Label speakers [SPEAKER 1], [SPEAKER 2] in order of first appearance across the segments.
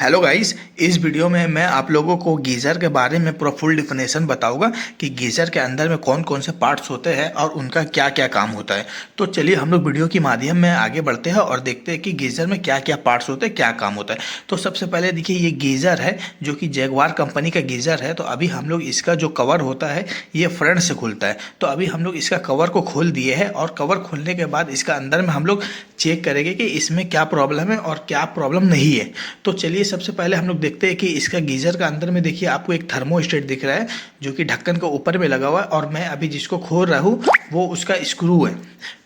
[SPEAKER 1] Hello guys, इस video में मैं आप लोगों को गीज़र के बारे में पूरा फुल डिफिनेशन बताऊंगा कि गीज़र के अंदर में कौन कौन से पार्ट्स होते हैं और उनका क्या क्या काम होता है। तो चलिए हम लोग वीडियो के माध्यम में आगे बढ़ते हैं और देखते हैं कि गीज़र में क्या क्या पार्ट्स होते हैं, क्या काम होता है। तो सबसे पहले देखिए, ये गीज़र है जो कि जैगवार कंपनी का गीज़र है। तो अभी हम लोग इसका जो कवर होता है ये फ्रंट से खुलता है। तो अभी हम लोग इसका कवर को खोल दिए हैं और कवर खोलने के बाद इसका अंदर में हम लोग चेक करेंगे कि इसमें क्या प्रॉब्लम है और क्या प्रॉब्लम नहीं है। तो चलिए सबसे पहले हम लोग देखते हैं कि इसका गीज़र का अंदर में देखिए आपको एक थर्मोस्टेट दिख रहा है जो कि ढक्कन के ऊपर में लगा हुआ है, और मैं अभी जिसको खोल रहा हूँ वो उसका स्क्रू है।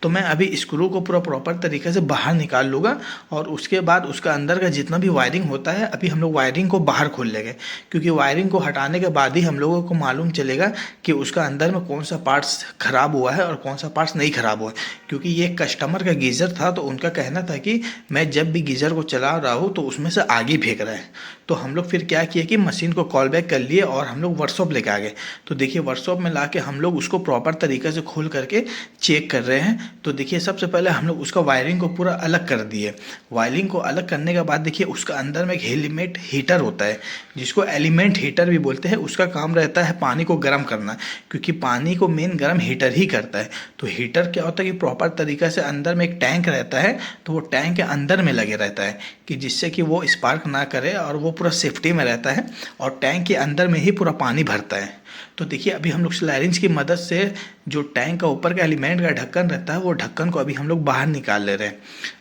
[SPEAKER 1] तो मैं अभी स्क्रू को पूरा प्रॉपर तरीके से बाहर निकाल लूँगा और उसके बाद उसका अंदर का जितना भी वायरिंग होता है अभी हम लोग वायरिंग को बाहर खोल लेंगे, क्योंकि वायरिंग को हटाने के बाद ही हम लोगों को मालूम चलेगा कि उसका अंदर में कौन सा पार्ट्स ख़राब हुआ है और कौन सा पार्ट्स नहीं ख़राब हुआ है। क्योंकि ये कस्टमर का गीज़र था तो उनका कहना था कि मैं जब भी गीज़र को चला रहा हूँ तो उसमें से आगे फेंक रहा है। तो हम लोग फिर क्या किए कि मशीन को कॉल बैक कर लिए और हम लोग वर्कशॉप लेके आ गए। तो देखिए वर्कशॉप में ला के हम लोग उसको प्रॉपर तरीके से खोल करके चेक कर रहे हैं। तो देखिए सबसे पहले हम लोग उसका वायरिंग को पूरा अलग कर दिए। वायरिंग को अलग करने के बाद देखिए उसका अंदर में एक एलिमेंट हीटर होता है जिसको एलिमेंट हीटर भी बोलते हैं। उसका काम रहता है पानी को गर्म करना, क्योंकि पानी को मेन गर्म हीटर ही करता है। तो हीटर क्या होता है कि प्रॉपर तरीके से अंदर में एक टैंक रहता है, तो वो टैंक के अंदर में लगे रहता है कि जिससे कि वो स्पार्क ना करे और वो पूरा सेफ्टी में रहता है और टैंक के अंदर में ही पूरा पानी भरता है। तो देखिए अभी हम लोग स्लैरिंज की मदद से जो टैंक का ऊपर का एलिमेंट का ढक्कन रहता है वो ढक्कन को अभी हम लोग बाहर निकाल ले रहे हैं।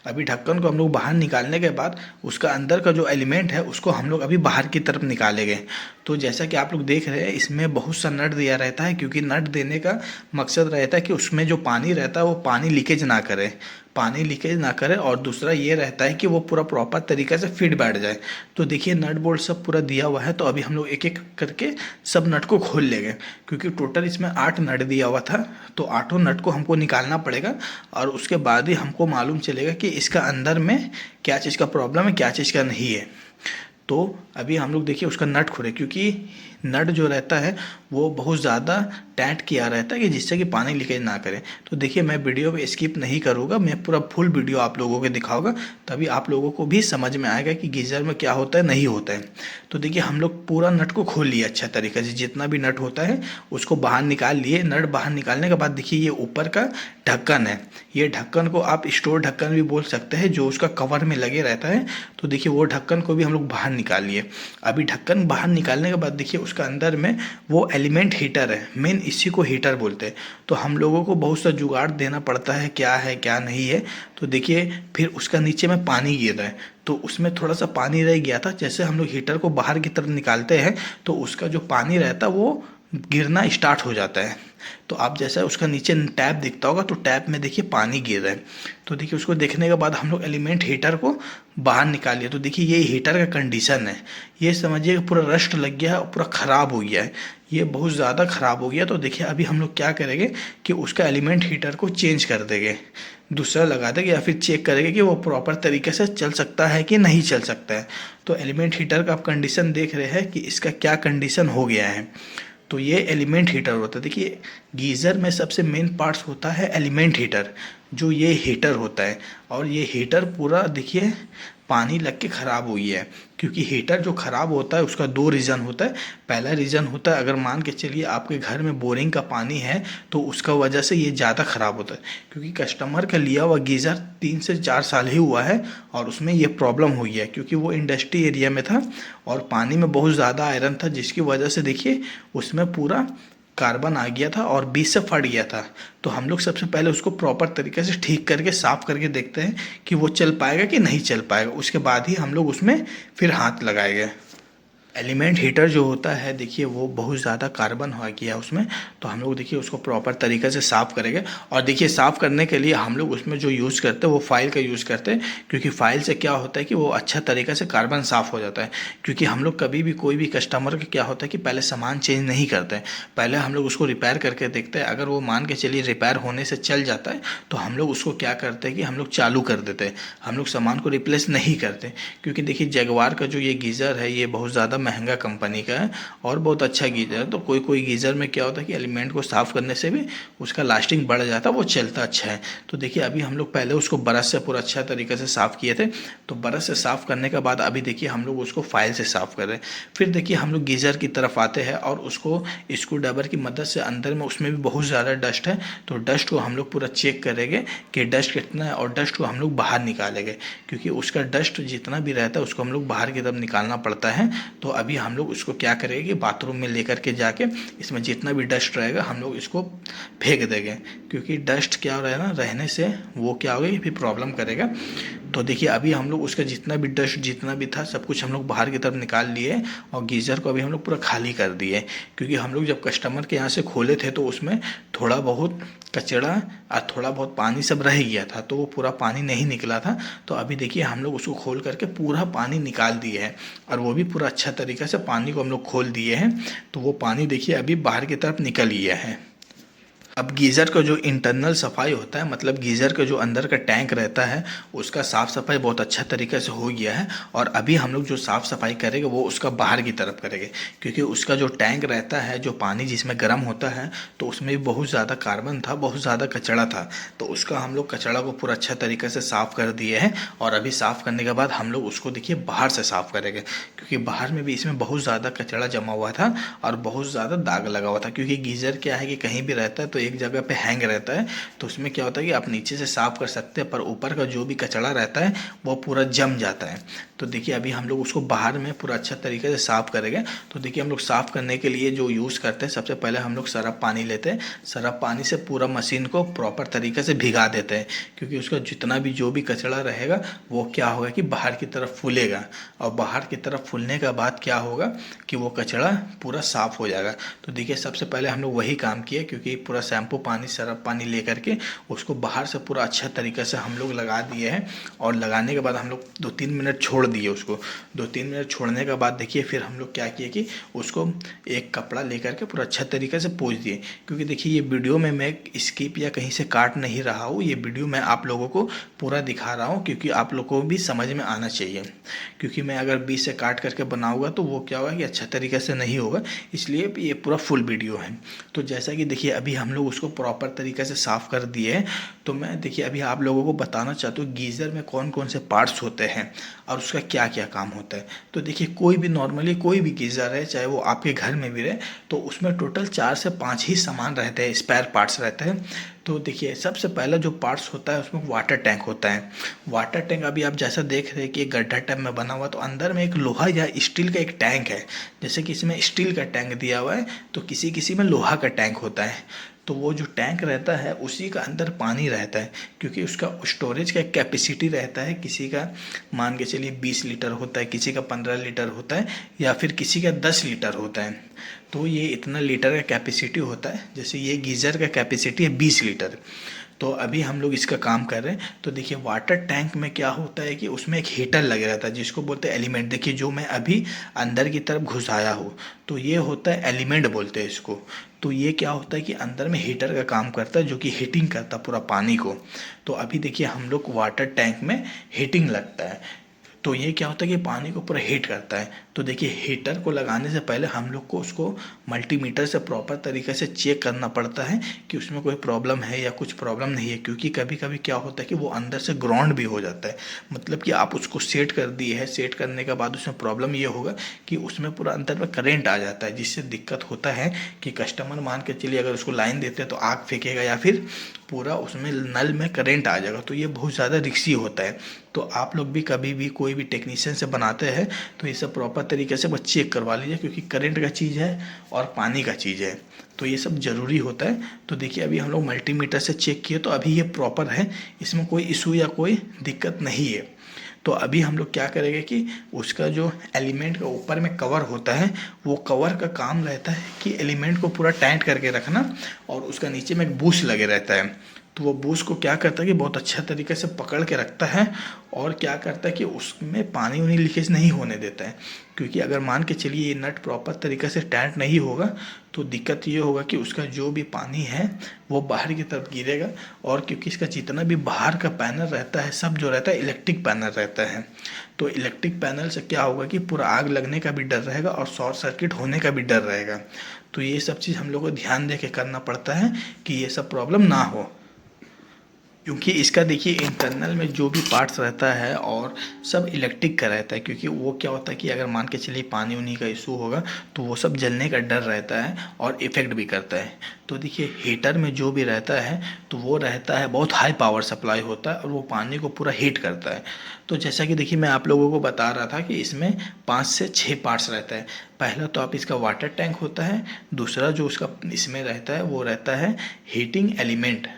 [SPEAKER 1] अभी ढक्कन को हम लोग बाहर निकालने के बाद उसका अंदर का जो एलिमेंट है उसको हम लोग अभी बाहर की तरफ निकालेंगे। तो जैसा कि आप लोग देख रहे हैं इसमें बहुत सा नट दिया रहता है, क्योंकि नट देने का मकसद रहता है कि उसमें जो पानी रहता है वो पानी लीकेज ना करे, पानी लीकेज ना करे, और दूसरा ये रहता है कि वो पूरा प्रॉपर तरीके से फिट बैठ जाए। तो देखिए नट बोल्ट सब पूरा दिया हुआ है। तो अभी हम लोग एक एक करके सब नट को खोल लेंगे, क्योंकि टोटल इसमें 8 नट दिया हुआ था। तो 8 नट को हमको निकालना पड़ेगा और उसके बाद ही हमको मालूम चलेगा कि इसका अंदर में क्या चीज़ का प्रॉब्लम है, क्या चीज़ का नहीं है। तो अभी हम लोग देखिए उसका नट खोले, क्योंकि नट जो रहता है वो बहुत ज़्यादा टाइट किया रहता है कि जिससे कि पानी लीकेज ना करे। तो देखिए मैं वीडियो पे स्किप नहीं करूँगा, मैं पूरा फुल वीडियो आप लोगों को दिखाऊंगा, तभी आप लोगों को भी समझ में आएगा कि गीज़र में क्या होता है नहीं होता है। तो देखिए हम लोग पूरा नट को खोल लिए अच्छा तरीके से, जितना भी नट होता है उसको बाहर निकाल लिए। नट बाहर निकालने के बाद देखिए ये ऊपर का ढक्कन है, ये ढक्कन को आप स्टोर ढक्कन भी बोल सकते हैं जो उसका कवर में लगे रहता है। तो देखिए वो ढक्कन को भी हम लोग बाहर निकाल लिए। अभी ढक्कन बाहर निकालने के बाद देखिए उसका अंदर में वो एलिमेंट हीटर है, मेन इसी को हीटर बोलते हैं। तो हम लोगों को बहुत सा जुगाड़ देना पड़ता है क्या नहीं है। तो देखिए फिर उसका नीचे में पानी गिर रहा है, तो उसमें थोड़ा सा पानी रह गया था। जैसे हम लोग हीटर को बाहर की तरफ निकालते हैं तो उसका जो पानी रहता है वो गिरना स्टार्ट हो जाता है। तो आप जैसा उसका नीचे टैप दिखता होगा तो टैप में देखिए पानी गिर रहा है। तो देखिए उसको देखने के बाद हम लोग एलिमेंट हीटर को बाहर निकाल लिया। तो देखिए ये हीटर का कंडीशन है, ये समझिए कि पूरा रस्ट लग गया है और पूरा ख़राब हो गया है, ये बहुत ज़्यादा ख़राब हो गया। तो देखिए अभी हम लोग क्या करेंगे कि उसका एलिमेंट हीटर को चेंज कर देंगे, दूसरा लगा देंगे, या फिर चेक करेंगे कि वो प्रॉपर तरीके से चल सकता है कि नहीं चल सकता है। तो एलिमेंट हीटर का आप कंडीशन देख रहे हैं कि इसका क्या कंडीशन हो गया है। तो ये एलिमेंट हीटर होता है। देखिए गीज़र में सबसे मेन पार्ट्स होता है एलिमेंट हीटर, जो ये हीटर होता है। और ये हीटर पूरा देखिए पानी लग के ख़राब हो गया है, क्योंकि हीटर जो ख़राब होता है उसका 2 रीज़न होता है। पहला रीज़न होता है, अगर मान के चलिए आपके घर में बोरिंग का पानी है तो उसका वजह से ये ज़्यादा ख़राब होता है, क्योंकि कस्टमर का लिया हुआ गीज़र 3 से 4 साल ही हुआ है और उसमें ये प्रॉब्लम हुई है, क्योंकि वो इंडस्ट्री एरिया में था और पानी में बहुत ज़्यादा आयरन था, जिसकी वजह से देखिए उसमें पूरा कार्बन आ गया था और बीच से फट गया था। तो हम लोग सबसे पहले उसको प्रॉपर तरीके से ठीक करके साफ़ करके देखते हैं कि वो चल पाएगा कि नहीं चल पाएगा। उसके बाद ही हम लोग उसमें फिर हाथ लगाएंगे। एलिमेंट हीटर जो होता है देखिए वो बहुत ज़्यादा कार्बन हो गया है उसमें। तो हम लोग देखिए उसको प्रॉपर तरीके से साफ़ करेंगे। और देखिए साफ़ करने के लिए हम लोग उसमें जो यूज़ करते हैं वो फाइल का यूज़ करते हैं, क्योंकि फाइल से क्या होता है कि वो अच्छा तरीके से कार्बन साफ़ हो जाता है। क्योंकि हम लोग कभी भी कोई भी कस्टमर का क्या होता है कि पहले सामान चेंज नहीं करते हैं, पहले हम लोग उसको रिपेयर करके देखते हैं। अगर वो मान के चलिए रिपेयर होने से चल जाता है तो हम लोग उसको क्या करते हैं कि हम लोग चालू कर देते हैं, हम लोग सामान को रिप्लेस नहीं करते। क्योंकि देखिए जगवार का जो ये गीज़र है ये बहुत ज़्यादा महंगा कंपनी का है और बहुत अच्छा गीज़र है। तो कोई कोई गीज़र में क्या होता है कि एलिमेंट को साफ़ करने से भी उसका लास्टिंग बढ़ जाता है, वो चलता अच्छा है। तो देखिए अभी हम लोग पहले उसको ब्रश से पूरा अच्छा तरीके से साफ़ किए थे। तो ब्रश से साफ़ करने के बाद अभी देखिए हम लोग उसको फाइल से साफ़ कर रहे हैं। फिर देखिए हम लोग गीज़र की तरफ आते हैं और उसको स्क्रू ड्राइवर की मदद से अंदर में उसमें भी बहुत ज़्यादा डस्ट है, तो डस्ट को हम लोग पूरा चेक करेंगे कि डस्ट कितना है और डस्ट को हम लोग बाहर निकालेंगे, क्योंकि उसका डस्ट जितना भी रहता है उसको हम लोग बाहर की तरफ निकालना पड़ता है। तो अभी हम लोग उसको क्या करेंगे कि बाथरूम में लेकर के जाके इसमें जितना भी डस्ट रहेगा हम लोग इसको फेंक देंगे, क्योंकि डस्ट क्या रहेगा रहने से वो क्या होगा फिर प्रॉब्लम करेगा। तो देखिए अभी हम लोग उसका जितना भी डस्ट जितना भी था सब कुछ हम लोग बाहर की तरफ निकाल लिए और गीज़र को अभी हम लोग पूरा खाली कर दिए, क्योंकि हम लोग जब कस्टमर के यहाँ से खोले थे तो उसमें थोड़ा बहुत कचरा और थोड़ा बहुत पानी सब रह गया था, तो वो पूरा पानी नहीं निकला था। तो अभी देखिए हम लोग उसको खोल करके पूरा पानी निकाल दिए हैं और वो भी पूरा अच्छा तरीके से पानी को हम लोग खोल दिए हैं। तो वो पानी देखिए अभी बाहर की तरफ निकल गया है। अब गीज़र का जो इंटरनल सफाई होता है, मतलब गीज़र का जो अंदर का टैंक रहता है उसका साफ़ सफाई बहुत अच्छा तरीके से हो गया है। और अभी हम लोग जो साफ़ सफाई करेंगे वो उसका बाहर की तरफ करेंगे, क्योंकि उसका जो टैंक रहता है जो पानी जिसमें गर्म होता है तो उसमें भी बहुत ज़्यादा कार्बन था, बहुत ज़्यादा कचरा था। तो उसका हम लोग कचरा को पूरा अच्छा तरीके से साफ़ कर दिए हैं और अभी साफ़ करने के बाद हम लोग उसको देखिए बाहर से साफ़ करेंगे, क्योंकि बाहर में भी इसमें बहुत ज़्यादा कचरा जमा हुआ था और बहुत ज़्यादा दाग लगा हुआ था। क्योंकि गीज़र क्या है कि कहीं भी रहता है तो एक जगह पे हैंग रहता है, तो उसमें क्या होता है कि आप नीचे से साफ़ कर सकते हैं पर ऊपर का जो भी कचरा रहता है वो पूरा जम जाता है। तो देखिए अभी हम लोग उसको बाहर में पूरा अच्छा तरीके से साफ़ करेंगे। तो देखिए हम लोग साफ़ करने के लिए जो यूज़ करते हैं, सबसे पहले हम लोग सरफ पानी लेते हैं, सरफ पानी से पूरा मशीन को प्रॉपर तरीके से भिगा देते हैं, क्योंकि उसका जितना भी जो भी कचरा रहेगा वो क्या होगा कि बाहर की तरफ फूलेगा और बाहर की तरफ फूलने के बाद क्या होगा कि वो कचरा पूरा साफ़ हो जाएगा। तो देखिए सबसे पहले हम लोग वही काम किए, क्योंकि पूरा शैम्पू पानी सरफ पानी ले करके उसको बाहर से पूरा अच्छा तरीके से हम लोग लगा दिए हैं। और लगाने के बाद हम लोग 2-3 मिनट छोड़ दिए उसको। 2-3 मिनट छोड़ने के बाद देखिए फिर हम लोग क्या किए कि उसको एक कपड़ा लेकर के पूरा अच्छा तरीके से पोंछ दिए, क्योंकि देखिए ये वीडियो में मैं स्किप या कहीं से काट नहीं रहा हूँ, ये वीडियो मैं आप लोगों को पूरा दिखा रहा हूँ, क्योंकि आप लोगों को भी समझ में आना चाहिए। क्योंकि मैं अगर बीच से काट करके बनाऊँगा तो वो क्या होगा कि अच्छा तरीके से नहीं होगा, इसलिए ये पूरा फुल वीडियो है। तो जैसा कि देखिए अभी हम लोग उसको प्रॉपर तरीके से साफ़ कर दिए हैं। तो मैं देखिए अभी आप लोगों को बताना चाहता हूँ गीज़र में कौन कौन से पार्ट्स होते हैं और उसका क्या क्या काम होता है। तो देखिए कोई भी नॉर्मली कोई भी गीज़र है, चाहे वो आपके घर में भी रहे, तो उसमें टोटल 4 से 5 ही सामान रहते हैं, स्पेयर पार्ट्स रहते हैं। तो देखिए सबसे पहला जो पार्ट्स होता है उसमें वाटर टैंक होता है। वाटर टैंक अभी आप जैसा देख रहे हैं कि एक गड्ढा टाइप में बना हुआ, तो अंदर में एक लोहा या स्टील का एक टैंक है। जैसे कि इसमें स्टील का टैंक दिया हुआ है तो किसी किसी में लोहा का टैंक होता है। तो वो जो टैंक रहता है उसी का अंदर पानी रहता है, क्योंकि उसका स्टोरेज का कैपेसिटी रहता है। किसी का मान के चलिए 20 लीटर होता है, किसी का 15 लीटर होता है या फिर किसी का 10 लीटर होता है। तो ये इतना लीटर का कैपेसिटी होता है। जैसे ये गीज़र का कैपेसिटी है 20 लीटर। तो अभी हम लोग इसका काम कर रहे हैं। तो देखिए वाटर टैंक में क्या होता है कि उसमें एक हीटर लगे रहता है जिसको बोलते हैं एलिमेंट। देखिए जो मैं अभी अंदर की तरफ घुसाया हूँ तो ये होता है एलिमेंट बोलते हैं इसको। तो ये क्या होता है कि अंदर में हीटर का काम करता है जो कि हीटिंग करता है पूरा पानी को। तो अभी देखिए हम लोग वाटर टैंक में हीटिंग लगता है, तो ये क्या होता है कि पानी को पूरा हीट करता है। तो देखिए हीटर को लगाने से पहले हम लोग को उसको मल्टीमीटर से प्रॉपर तरीके से चेक करना पड़ता है कि उसमें कोई प्रॉब्लम है या कुछ प्रॉब्लम नहीं है, क्योंकि कभी कभी क्या होता है कि वो अंदर से ग्राउंड भी हो जाता है। मतलब कि आप उसको सेट कर दिए है, सेट करने के बाद उसमें प्रॉब्लम ये होगा कि उसमें पूरा अंदर में करेंट आ जाता है, जिससे दिक्कत होता है कि कस्टमर मान के चलिए अगर उसको लाइन देते हैं तो आग फेंकेगा या फिर पूरा उसमें नल में करंट आ जाएगा, तो ये बहुत ज़्यादा रिस्की होता है। तो आप लोग भी कभी भी कोई भी टेक्नीशियन से बनाते हैं तो ये सब प्रॉपर तरीके से बस चेक करवा लीजिए, क्योंकि करंट का चीज़ है और पानी का चीज़ है, तो ये सब ज़रूरी होता है। तो देखिए अभी हम लोग मल्टीमीटर से चेक किए तो अभी ये प्रॉपर है, इसमें कोई इशू या कोई दिक्कत नहीं है। तो अभी हम लोग क्या करेंगे कि उसका जो एलिमेंट का ऊपर में कवर होता है वो कवर का काम रहता है कि एलिमेंट को पूरा टाइट करके रखना, और उसका नीचे में एक बूश लगे रहता है। तो वो बूस्ट को क्या करता है कि बहुत अच्छा तरीके से पकड़ के रखता है और क्या करता है कि उसमें पानी उनी लीकेज नहीं होने देता है। क्योंकि अगर मान के चलिए ये नट प्रॉपर तरीके से टाइट नहीं होगा तो दिक्कत ये होगा कि उसका जो भी पानी है वो बाहर की तरफ गिरेगा। और क्योंकि इसका जितना भी बाहर का पैनल रहता है सब जो रहता है इलेक्ट्रिक पैनल रहता है, तो इलेक्ट्रिक पैनल से क्या होगा कि पूरा आग लगने का भी डर रहेगा और शॉर्ट सर्किट होने का भी डर रहेगा। तो ये सब चीज़ हम लोग को ध्यान दे के करना पड़ता है कि ये सब प्रॉब्लम ना हो। क्योंकि इसका देखिए इंटरनल में जो भी पार्ट्स रहता है और सब इलेक्ट्रिक का रहता है। क्योंकि वो क्या होता है कि अगर मान के चलिए पानी उनी का इशू होगा तो वो सब जलने का डर रहता है और इफ़ेक्ट भी करता है। तो देखिए हीटर में जो भी रहता है तो वो रहता है बहुत हाई पावर सप्लाई होता है और वो पानी को पूरा हीट करता है। तो जैसा कि देखिए मैं आप लोगों को बता रहा था कि इसमें 5 से 6 पार्ट्स रहता है। पहला तो आप इसका वाटर टैंक होता है, दूसरा जो उसका इसमें रहता है वो रहता है हीटिंग एलिमेंट,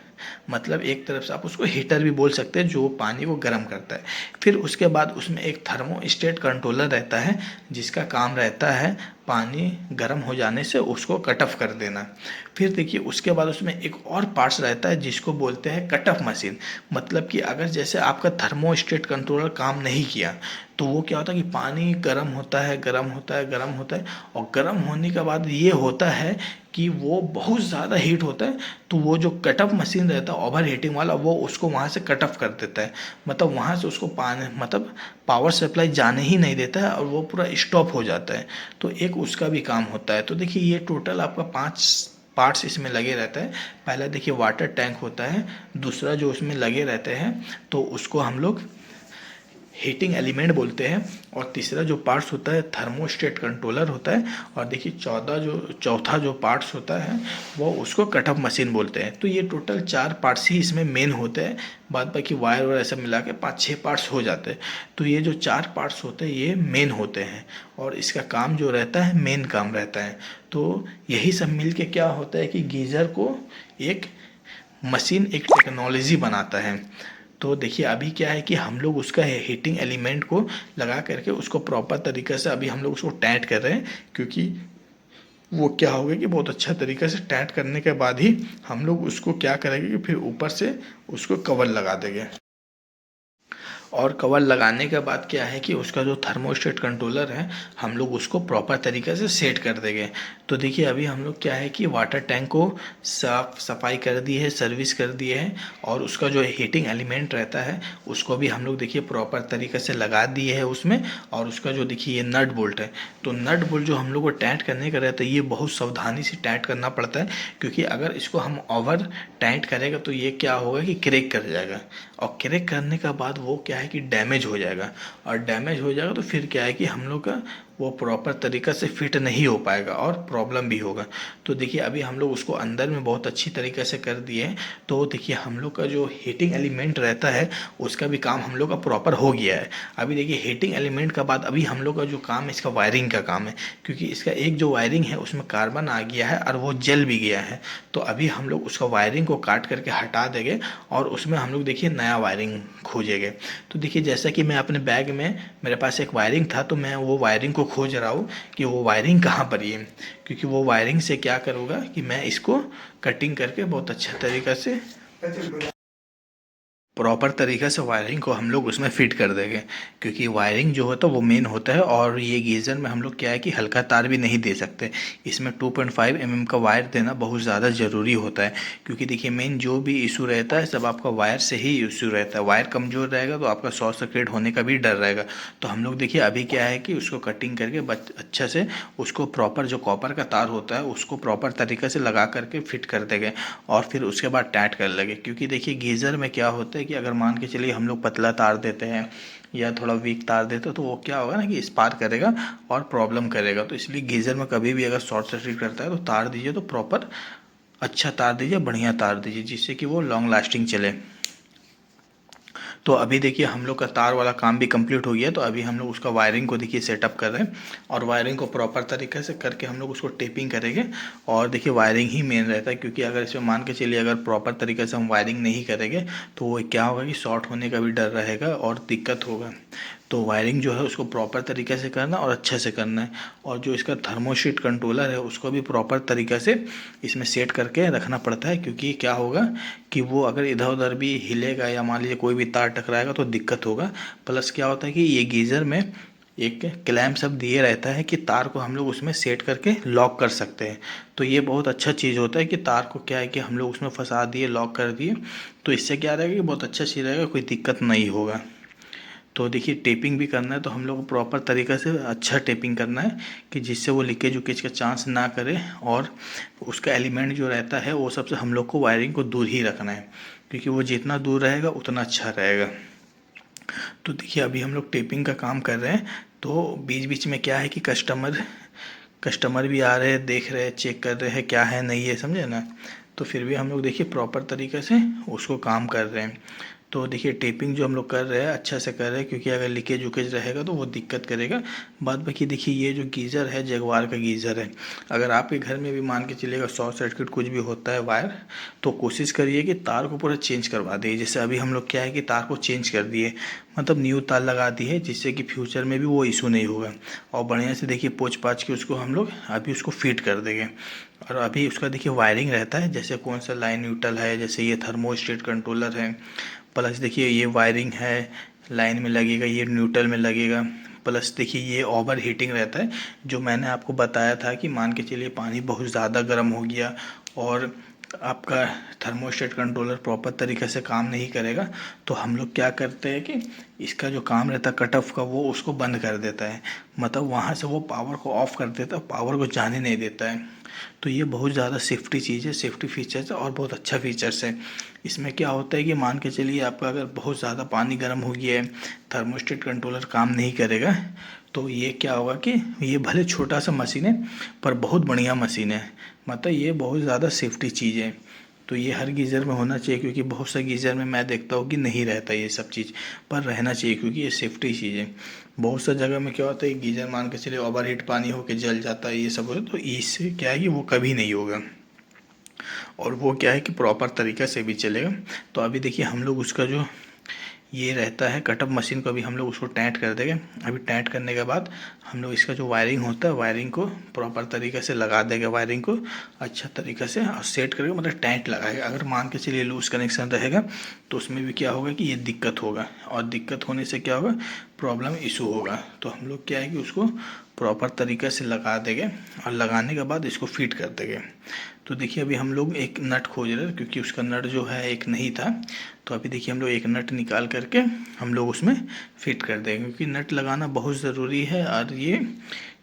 [SPEAKER 1] मतलब एक तरफ से आप उसको हीटर भी बोल सकते हैं जो पानी को गर्म करता है। फिर उसके बाद उसमें एक थर्मोस्टेट कंट्रोलर रहता है जिसका काम रहता है पानी गर्म हो जाने से उसको कट ऑफ कर देना। फिर देखिए उसके बाद उसमें एक और पार्ट्स रहता है जिसको बोलते हैं कट ऑफ मशीन। मतलब कि अगर जैसे आपका थर्मोस्टेट कंट्रोलर काम नहीं किया तो वो क्या होता है कि पानी गर्म होता है, गर्म होता है, गर्म होता है और गर्म होने के बाद ये होता है कि वो बहुत ज़्यादा हीट होता है। तो वो जो कट ऑफ मशीन रहता है ओवर हीटिंग वाला वो उसको वहाँ से कट ऑफ कर देता है, मतलब वहाँ से उसको पानी मतलब पावर सप्लाई जाने ही नहीं देता है और वो पूरा स्टॉप हो जाता है। तो एक उसका भी काम होता है। तो देखिए ये टोटल आपका 5 पार्ट्स इसमें लगे रहता है। पहला देखिए वाटर टैंक होता है, दूसरा जो उसमें लगे रहते हैं तो उसको हम लोग हीटिंग एलिमेंट बोलते हैं, और तीसरा जो पार्ट्स होता है थर्मोस्टेट कंट्रोलर होता है, और देखिए चौथा जो पार्ट्स होता है वो उसको कट ऑफ मशीन बोलते हैं। तो ये टोटल 4 पार्ट्स ही इसमें मेन होते हैं, बाद बाकी वायर और ऐसा मिला के 5-6 पार्ट्स हो जाते हैं। तो ये जो 4 पार्ट्स होते हैं ये मेन होते हैं और इसका काम जो रहता है मेन काम रहता है। तो यही सब मिल के क्या होता है कि गीज़र को एक मशीन, एक टेक्नोलॉजी बनाता है। तो देखिए अभी क्या है कि हम लोग उसका हीटिंग एलिमेंट को लगा करके उसको प्रॉपर तरीके से अभी हम लोग उसको टाइट कर रहे हैं। क्योंकि वो क्या होगा कि बहुत अच्छा तरीके से टाइट करने के बाद ही हम लोग उसको क्या करेंगे कि फिर ऊपर से उसको कवर लगा देंगे। और कवर लगाने के बाद क्या है कि उसका जो थर्मोस्टेट कंट्रोलर है हम लोग उसको प्रॉपर तरीके से सेट कर देंगे। तो देखिए अभी हम लोग क्या है कि वाटर टैंक को साफ सफाई कर दी है, सर्विस कर दिए है, और उसका जो हीटिंग एलिमेंट रहता है उसको भी हम लोग देखिए प्रॉपर तरीके से लगा दिए है उसमें। और उसका जो देखिए ये नट बोल्ट है, तो नट बोल्ट जो हम लोग को टाइट करने का रहता है ये बहुत सावधानी से टाइट करना पड़ता है। क्योंकि अगर इसको हम ओवर टाइट करेगा तो ये क्या होगा कि क्रैक कर जाएगा, और क्रैक करने का बाद वो क्या है कि डैमेज हो जाएगा, और डैमेज हो जाएगा तो फिर क्या है कि हम लोग का वो प्रॉपर तरीक़ा से फिट नहीं हो पाएगा और प्रॉब्लम भी होगा। तो देखिए अभी हम लोग उसको अंदर में बहुत अच्छी तरीके से कर दिए हैं। तो देखिए हम लोग का जो हीटिंग एलिमेंट रहता है उसका भी काम हम लोग का प्रॉपर हो गया है। अभी देखिए हीटिंग एलिमेंट का बाद अभी हम लोग का जो काम है इसका वायरिंग का काम है। क्योंकि इसका एक जो वायरिंग है उसमें कार्बन आ गया है और वो जल भी गया है। तो अभी हम लोग उसका वायरिंग को काट करके हटा देंगे और उसमें हम लोग देखिए नया वायरिंग खोजेंगे। तो देखिए जैसा कि मैं अपने बैग में मेरे पास एक वायरिंग था तो मैं वो वायरिंग को खोज रहा हूँ कि वो वायरिंग कहाँ पर है। क्योंकि वो वायरिंग से क्या करूँगा कि मैं इसको कटिंग करके बहुत अच्छा तरीक़ा से प्रॉपर तरीके से वायरिंग को हम लोग उसमें फिट कर देंगे। क्योंकि वायरिंग जो होता है वो मेन होता है, और ये गीज़र में हम लोग क्या है कि हल्का तार भी नहीं दे सकते। इसमें 2.5 mm का वायर देना बहुत ज़्यादा ज़रूरी होता है। क्योंकि देखिए मेन जो भी इशू रहता है सब आपका वायर से ही इशू रहता है। वायर कमज़ोर रहेगा तो आपका शॉर्ट सर्किट होने का भी डर रहेगा। तो हम लोग देखिए अभी क्या है कि उसको कटिंग करके अच्छा से उसको प्रॉपर जो कॉपर का तार होता है उसको प्रॉपर तरीके से लगा करके फिट कर देंगे और फिर उसके बाद टाइट कर लेंगे। क्योंकि देखिए गीज़र में क्या होता है कि अगर मान के चलिए हम लोग पतला तार देते हैं या थोड़ा वीक तार देते हैं तो वो क्या होगा ना कि स्पार्क करेगा और प्रॉब्लम करेगा। तो इसलिए गीज़र में कभी भी अगर शॉर्ट सर्किट करता है तो तार दीजिए तो प्रॉपर अच्छा तार दीजिए, बढ़िया तार दीजिए जिससे कि वो लॉन्ग लास्टिंग चले। तो अभी देखिए हम लोग का तार वाला काम भी कंप्लीट हो गया। तो अभी हम लोग उसका वायरिंग को देखिए सेटअप कर रहे हैं और वायरिंग को प्रॉपर तरीके से करके हम लोग उसको टेपिंग करेंगे। और देखिए वायरिंग ही मेन रहता है, क्योंकि अगर इसमें मान के चलिए अगर प्रॉपर तरीके से हम वायरिंग नहीं करेंगे तो वो क्या होगा कि शॉर्ट होने का भी डर रहेगा और दिक्कत होगा। तो वायरिंग जो है उसको प्रॉपर तरीके से करना और अच्छे से करना है। और जो इसका थर्मोस्टेट कंट्रोलर है उसको भी प्रॉपर तरीके से इसमें सेट करके रखना पड़ता है, क्योंकि क्या होगा कि वो अगर इधर उधर भी हिलेगा या मान लीजिए कोई भी तार टकराएगा तो दिक्कत होगा। प्लस क्या होता है कि ये गीज़र में एक क्लैम्प सब दिए रहता है कि तार को हम लोग उसमें सेट करके लॉक कर सकते हैं। तो ये बहुत अच्छा चीज़ होता है कि तार को क्या है कि हम लोग उसमें फंसा दिए, लॉक कर दिए, तो इससे क्या रहेगा कि बहुत अच्छा चीज़ रहेगा, कोई दिक्कत नहीं होगा। तो देखिए टेपिंग भी करना है तो हम लोग को प्रॉपर तरीक़े से अच्छा टेपिंग करना है कि जिससे वो लीकेज उकेज का चांस ना करे, और उसका एलिमेंट जो रहता है वो सबसे हम लोग को वायरिंग को दूर ही रखना है, क्योंकि वो जितना दूर रहेगा उतना अच्छा रहेगा। तो देखिए अभी हम लोग टेपिंग का काम कर रहे हैं, तो बीच बीच में क्या है कि कस्टमर भी आ रहे हैं, देख रहे हैं, चेक कर रहे हैं क्या है नहीं है, समझे ना। तो फिर भी हम लोग देखिए प्रॉपर तरीके से उसको काम कर रहे हैं। तो देखिए टेपिंग जो हम लोग कर रहे हैं अच्छा से कर रहे हैं, क्योंकि अगर लीकेज उकेज रहेगा तो वो दिक्कत करेगा। बाद बाकी देखिए ये जो गीज़र है जगवार का गीज़र है, अगर आपके घर में भी मान के चलिएगा शॉर्ट सर्किट कुछ भी होता है वायर, तो कोशिश करिए कि तार को पूरा चेंज करवा दिए। जैसे अभी हम लोग क्या है कि तार को चेंज कर दिए, मतलब न्यू तार लगा दी है, जिससे कि फ्यूचर में भी वो इशू नहीं होगा। और बढ़िया से देखिए पोंछ पाछ के उसको हम लोग अभी उसको फिट कर देंगे। और अभी उसका देखिए वायरिंग रहता है, जैसे कौन सा लाइन न्यूट्रल है, जैसे ये थर्मोस्टेट कंट्रोलर है, प्लस देखिए ये वायरिंग है, लाइन में लगेगा, ये न्यूट्रल में लगेगा। प्लस देखिए ये ओवर हीटिंग रहता है, जो मैंने आपको बताया था कि मान के चलिए पानी बहुत ज़्यादा गर्म हो गया और आपका थर्मोस्टेट कंट्रोलर प्रॉपर तरीके से काम नहीं करेगा, तो हम लोग क्या करते हैं कि इसका जो काम रहता है कट ऑफ का, वो उसको बंद कर देता है, मतलब वहाँ से वो पावर को ऑफ कर देता है, पावर को जाने नहीं देता है। तो ये बहुत ज़्यादा सेफ्टी चीज़ है, सेफ्टी फीचर्स है और बहुत अच्छा फीचर्स है। इसमें क्या होता है कि मान के चलिए आपका अगर बहुत ज़्यादा पानी गर्म हो गया है, थर्मोस्टेट कंट्रोलर काम नहीं करेगा, तो ये क्या होगा कि ये भले छोटा सा मशीन है पर बहुत बढ़िया मशीन है, मतलब ये बहुत ज़्यादा सेफ्टी चीज़ है। तो ये हर गीज़र में होना चाहिए, क्योंकि बहुत से गीज़र में मैं देखता हूँ कि नहीं रहता ये सब चीज़, पर रहना चाहिए क्योंकि ये सेफ्टी चीज़ है। बहुत सा जगह में क्या होता है गीज़र मान के चलिए ओवर हीट पानी होके जल जाता है, ये सब होता है, तो इससे क्या है कि वो कभी नहीं होगा, और वो क्या है कि प्रॉपर तरीक़े से भी चलेगा। तो अभी देखिए हम लोग उसका जो ये रहता है कटअप मशीन को अभी हम लोग उसको टाइट कर देंगे। अभी टाइट करने के बाद हम लोग इसका जो वायरिंग होता है वायरिंग को प्रॉपर तरीके से लगा देंगे, वायरिंग को अच्छा तरीके से और सेट करके मतलब टाइट लगाएगा। अगर मान के चलिए लूज कनेक्शन रहेगा तो उसमें भी क्या होगा कि ये दिक्कत होगा, और दिक्कत होने से क्या होगा प्रॉब्लम इशू होगा। तो हम लोग क्या है कि उसको प्रॉपर तरीके से लगा देंगे और लगाने के बाद इसको फिट कर देंगे। तो देखिए अभी हम लोग एक नट खोज रहे हैं, क्योंकि उसका नट जो है एक नहीं था, तो अभी देखिए हम लोग एक नट निकाल करके हम लोग उसमें फिट कर देंगे, क्योंकि नट लगाना बहुत ज़रूरी है। और ये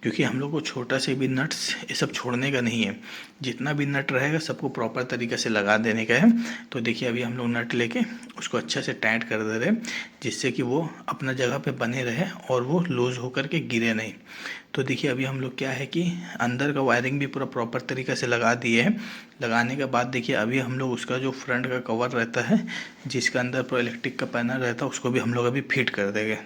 [SPEAKER 1] क्योंकि हम लोग को छोटा से भी नट्स ये सब छोड़ने का नहीं है, जितना भी नट रहेगा सबको प्रॉपर तरीके से लगा देने का है। तो देखिए अभी हम लोग नट लेके उसको अच्छे से टाइट कर दे रहे हैं, जिससे कि वो अपना जगह पे बने रहे और वो लूज़ होकर के गिरे नहीं। तो देखिए अभी हम लोग क्या है कि अंदर का वायरिंग भी पूरा प्रॉपर तरीके से लगा दिए हैं। लगाने के बाद देखिए अभी हम लोग उसका जो फ्रंट का कवर रहता है, जिसका अंदर पूरा इलेक्ट्रिक का पैनल रहता है, उसको भी हम लोग अभी फिट कर देंगे।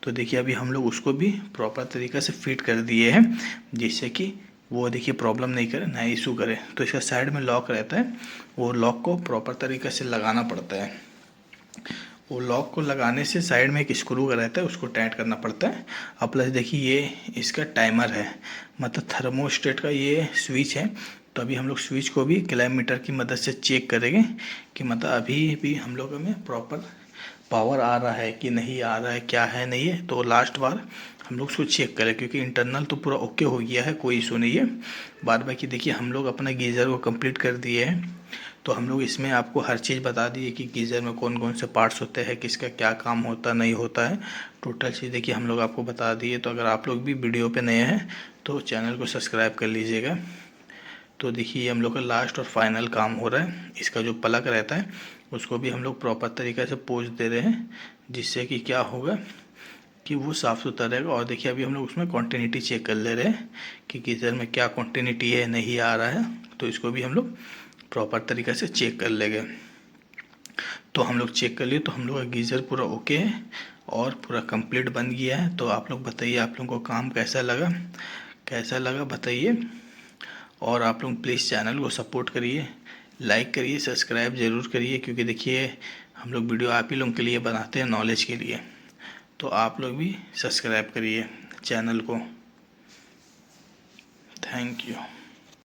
[SPEAKER 1] तो देखिए अभी हम लोग उसको भी प्रॉपर तरीक़े से फिट कर दिए हैं, जिससे कि वो देखिए प्रॉब्लम नहीं करे, ना इशू करे। तो इसका साइड में लॉक रहता है, वो लॉक को प्रॉपर तरीक़े से लगाना पड़ता है। वो लॉक को लगाने से साइड में एक स्क्रू का रहता है, उसको टाइट करना पड़ता है। और प्लस देखिए ये इसका टाइमर है, मतलब थर्मोस्टेट का ये स्विच है। तो अभी हम लोग स्विच को भी क्लैम की मदद से चेक करेंगे कि मतलब अभी भी हम लोगों में प्रॉपर पावर आ रहा है कि नहीं आ रहा है, क्या है नहीं है। तो लास्ट बार हम लोग उसको चेक करें, क्योंकि इंटरनल तो पूरा ओके हो गया है, कोई इशू नहीं है। बाद बाकी देखिए हम लोग अपना गीज़र को कंप्लीट कर दिए हैं। तो हम लोग इसमें आपको हर चीज़ बता दिए कि गीज़र में कौन कौन से पार्ट्स होते हैं, किसका क्या काम होता नहीं होता है, टोटल चीज़ देखिए हम लोग आपको बता दिए। तो अगर आप लोग भी वीडियो पे नए हैं तो चैनल को सब्सक्राइब कर लीजिएगा। तो देखिए हम लोग का लास्ट और फाइनल काम हो रहा है। इसका जो प्लग रहता है उसको भी हम लोग प्रॉपर तरीके से पोंछ दे रहे हैं, जिससे कि क्या होगा कि वो साफ़ सुथरा रहेगा। और देखिए अभी हम लोग उसमें कॉन्टिन्यूटी चेक कर ले रहे हैं कि गीज़र में क्या कॉन्टिन्यूटी है, नहीं आ रहा है, तो इसको भी हम लोग प्रॉपर तरीके से चेक कर लेंगे। तो हम लोग चेक कर लिए, तो हम लोग का गीज़र पूरा ओके है और पूरा कंप्लीट बन गया है। तो आप लोग बताइए आप लोगों को काम कैसा लगा बताइए। और आप लोग प्लीज़ चैनल को सपोर्ट करिए, लाइक करिए, सब्सक्राइब ज़रूर करिए, क्योंकि देखिए हम लोग वीडियो आप ही लोगों के लिए बनाते हैं, नॉलेज के लिए। तो आप लोग भी सब्सक्राइब करिए चैनल को। Thank you.